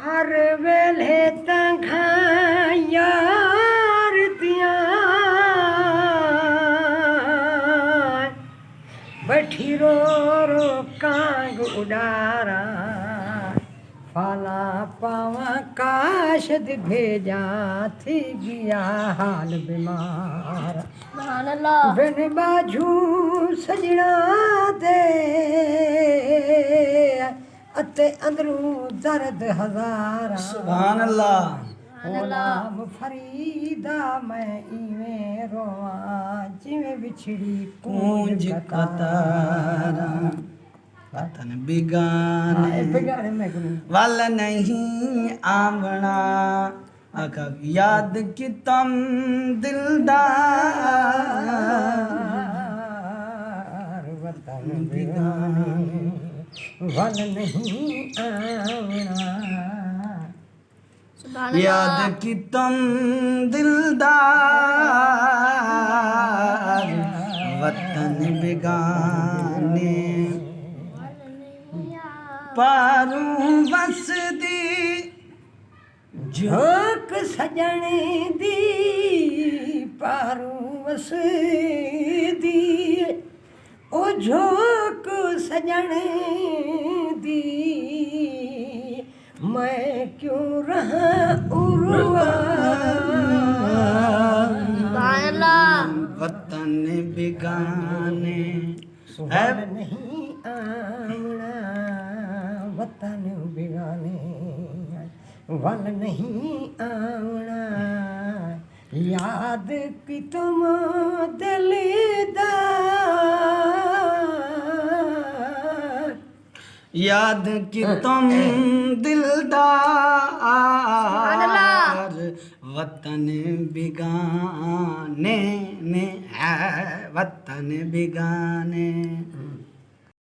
हर वेले तंखा यार दिया बैठी रो रो कांग उडारा फाला पावा काशद भेजा थी गया हाल बीमार बिन बाजू सजना दे अते अंदरू दर्द हजारा सुभान अल्लाह नाम फरीदा मैं इवें रोवा जिवें बिछड़ी कूंज कतारा वतन बिगाने बेगाने में वल नहीं आवना अगर याद की तुम दिलदार वतन बिगाने वल नहीं आवना याद की तुम दिलदार वतन बिगाने पारू बस दी झोंक सजने दी पारू वस दी ओ झोंक सजने दी मैं क्यों रहा उरुआ वतन बिगाने सुहान नहीं आना वतन बिगाने वल नहीं आना याद की तुम दिलदार याद की तुम दिलदार वतन बिगाने ने है वतन बिगाने